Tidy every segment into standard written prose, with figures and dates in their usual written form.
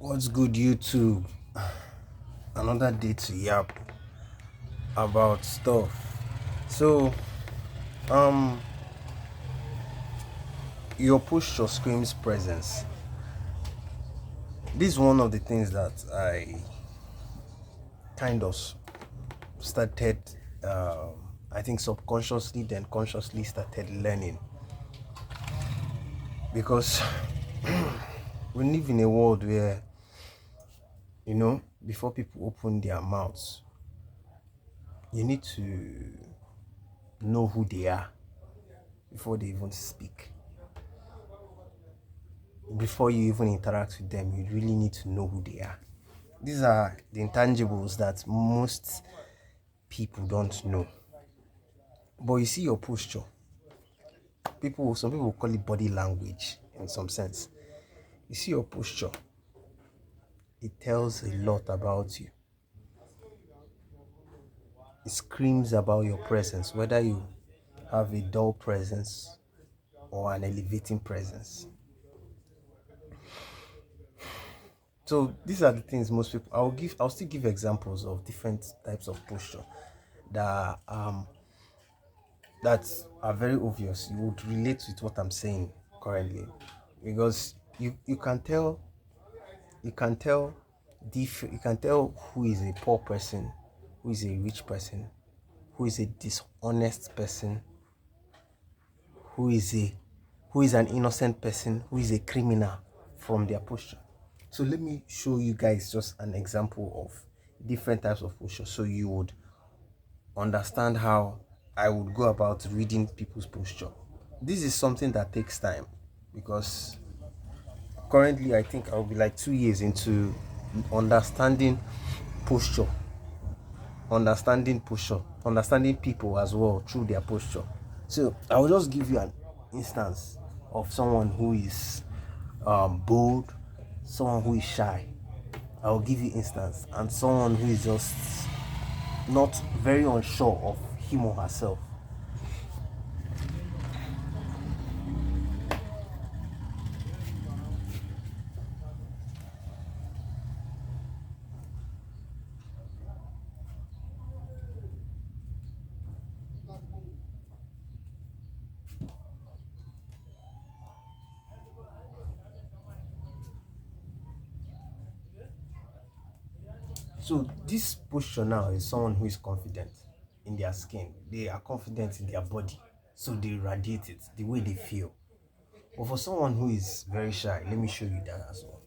What's good, YouTube? Another day to yap about stuff. So, um, your posture screams presence. This is one of the things that I kind of started, I think subconsciously, then consciously started learning because we live in a world where, before people open their mouths, you need to know who they are before they even speak. Before you even interact with them, you really need to know who they are. These are the intangibles that most people don't know. But you see your posture. Some people call it body language in some sense. You see your posture. It tells a lot about you. It screams about your presence, whether you have a dull presence or an elevating presence. So these are the things most people. I'll still give examples of different types of posture that that are very obvious. You would relate with what I'm saying currently, because you can tell you can tell you can tell who is a poor person, who is a rich person, who is a dishonest person, who is a who is an innocent person, who is a criminal from their posture. So let me show you guys just an example of different types of posture so you would understand how I would go about reading people's posture. This is something that takes time because currently I think I'll be like 2 years into understanding posture, understanding people as well through their posture. So I'll just give you an instance of someone who is bold, someone who is shy. I'll give you instance, and someone who is just not very unsure of him or herself. So this posture now is someone who is confident in their skin. They are confident in their body, so they radiate it the way they feel. But for someone who is very shy, let me show you that as well.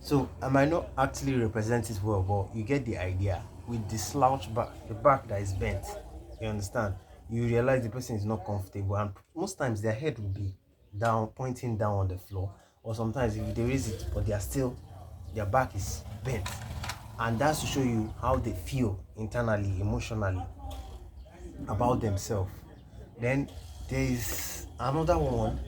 So I might not actually represent it well, but you get the idea. With the slouch back, the back that is bent, you understand? You realize the person is not comfortable, and most times their head will be down, pointing down on the floor, or sometimes if they raise it, but their back is bent, and that's to show you how they feel internally, emotionally about themselves. Then there is another one.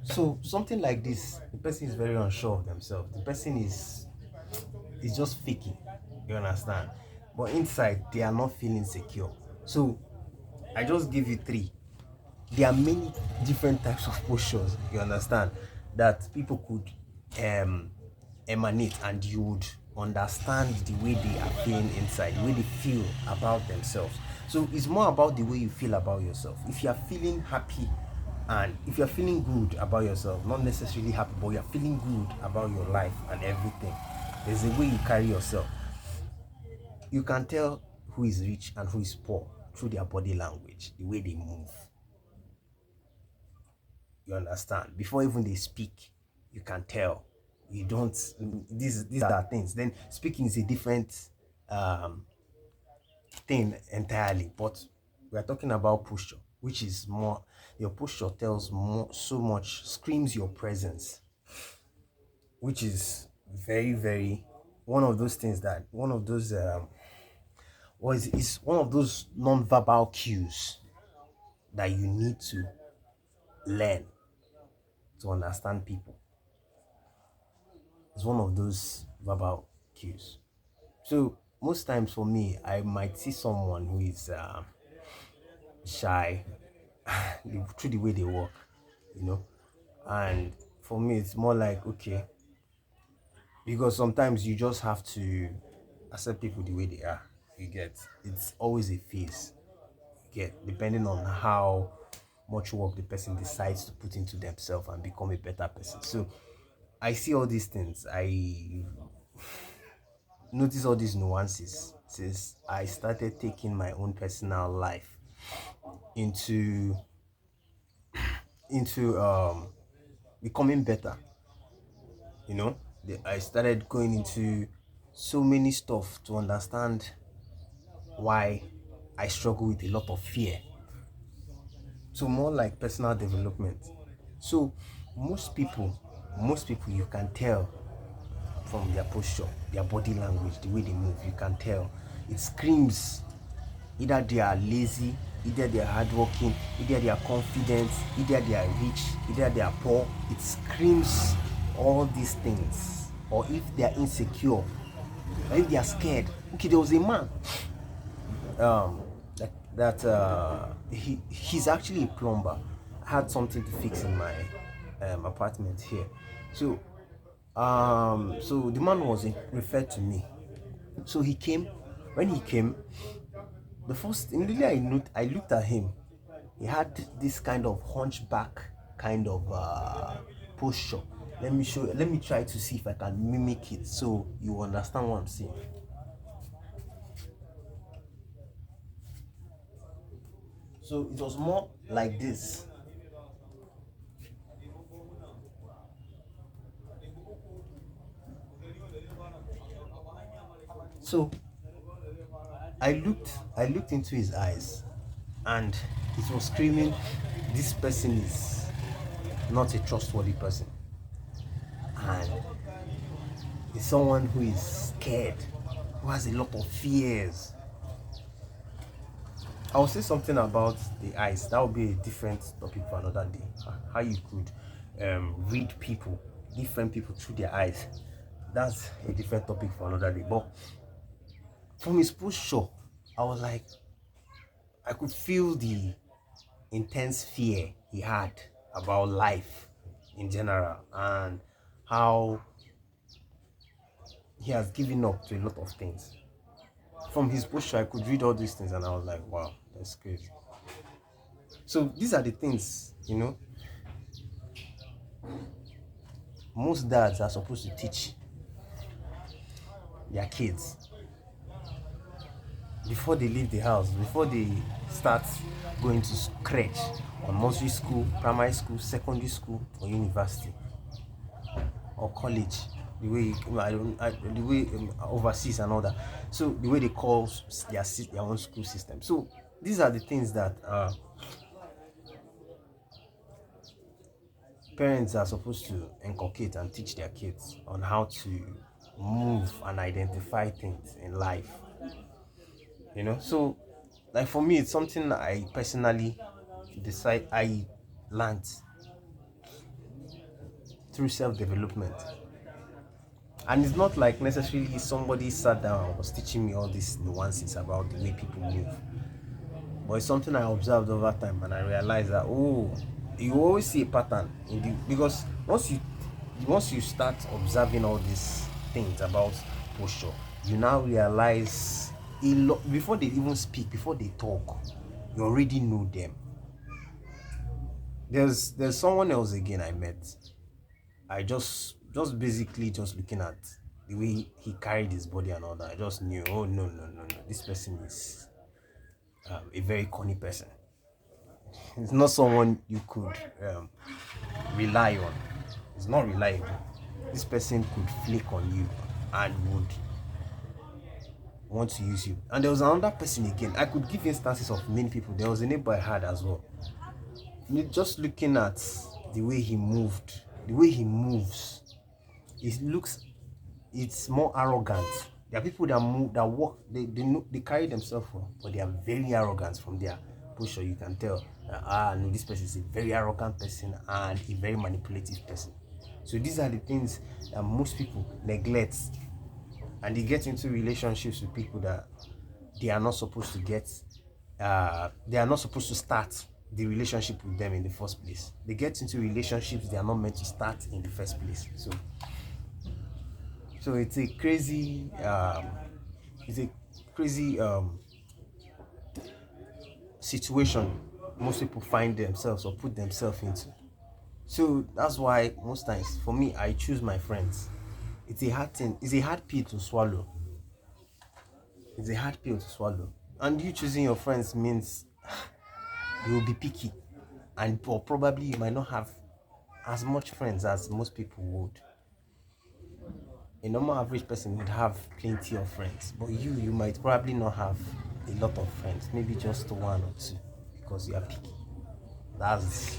So something like this, the person is very unsure of themselves. The person is just faking. You understand? But inside they are not feeling secure. So I just give you three. There are many different types of postures, you understand, that people could emanate, and you would understand the way they are feeling inside, the way they feel about themselves. So it's more about the way you feel about yourself. If you are feeling happy and if you're feeling good about yourself, not necessarily happy, but you're feeling good about your life and everything, there's a way you carry yourself. You can tell who is rich and who is poor through their body language, the way they move. You understand? Before even they speak, you can tell. You don't. These are things. Then speaking is a different um, thing entirely. But we are talking about posture. which is more, your posture tells more, so much, screams your presence, which is very, very one of those things that one of those or is one of those non-verbal cues that you need to learn to understand people. It's one of those verbal cues. So most times for me, I might see someone who is shy through the way they walk, you know, and for me it's more like okay, because sometimes you just have to accept people the way they are. You get, it's always a phase. You get, depending on how much work the person decides to put into themselves and become a better person. So I see all these things. I notice all these nuances since I started taking my own personal life into becoming better. You know, I started going into so many stuff to understand why I struggle with a lot of fear. So more like personal development. So most people you can tell from their posture, their body language, the way they move, you can tell. It screams either they are lazy, either they are hardworking, either they are confident, either they are rich, either they are poor. It screams all these things. Or if they are insecure, or if they are scared. Okay, there was a man he's actually a plumber. I had something to fix in my apartment here. So so the man was referred to me. So he came. When he came, the first immediately I looked at him. He had this kind of hunchback kind of posture. Let me try to see if I can mimic it so you understand what I'm saying. So it was more like this. So I looked into his eyes and it was screaming, this person is not a trustworthy person. And it's someone who is scared, who has a lot of fears. I'll say something about the eyes. That will be a different topic for another day. How you could read people, different people through their eyes. That's a different topic for another day. But from his posture, I was like, I could feel the intense fear he had about life in general and how he has given up to a lot of things. From his posture, I could read all these things and I was like, wow, that's crazy. So these are the things, you know, most dads are supposed to teach their kids before they leave the house, before they start going to crèche or nursery school, primary school, secondary school, or university or college. The way the way overseas and all that. So the way they call their own school system. So these are the things that parents are supposed to inculcate and teach their kids on how to move and identify things in life. You know, so like for me, it's something I personally decide I learned through self-development. And it's not like necessarily somebody sat down and was teaching me all these nuances about the way people move. But it's something I observed over time and I realized that oh, you always see a pattern in because once you start observing all these things about posture, you now realize a lot before they even speak, before they talk, you already know them. There's someone else again I met. I just basically just looking at the way he carried his body and all that, I just knew, oh no, this person is a very corny person. It's not someone you could rely on. It's not reliable. This person could flake on you and would want to use you. And there was another person again. I could give instances of many people. There was a neighbor I had as well. Just looking at the way he moved, the way he moves, it's more arrogant. There are people that move, that walk, they carry themselves well, but they are very arrogant from their posture. You can tell, no, this person is a very arrogant person and a very manipulative person. So these are the things that most people neglect, and they get into relationships with people that they are not supposed to get. They are not supposed to start the relationship with them in the first place. They get into relationships they are not meant to start in the first place. So it's a crazy situation most people find themselves or put themselves into. So that's why most times for me, I choose my friends. It's a hard thing. It's a hard pill to swallow. It's a hard pill to swallow. And you choosing your friends means you will be picky, or probably you might not have as much friends as most people would. A normal average person would have plenty of friends, but you might probably not have a lot of friends, maybe just one or two, because you are picky. That's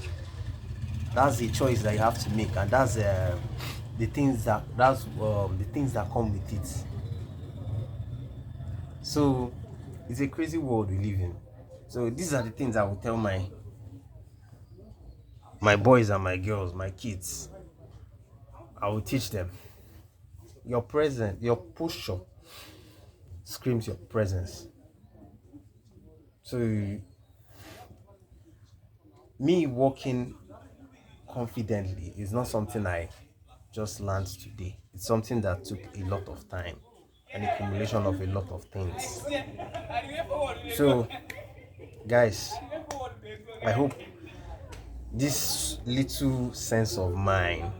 the choice that you have to make, and that's the things that come with it. So it's a crazy world we live in. So these are the things I will tell my boys and my girls, my kids. I will teach them. Your presence, your posture screams your presence. So me walking confidently is not something I just learned today. It's something that took a lot of time, an accumulation of a lot of things. So guys, I hope this little sense of mine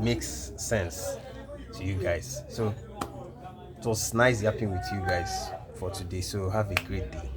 makes sense to you guys. So it was nice yapping with you guys for today. So have a great day.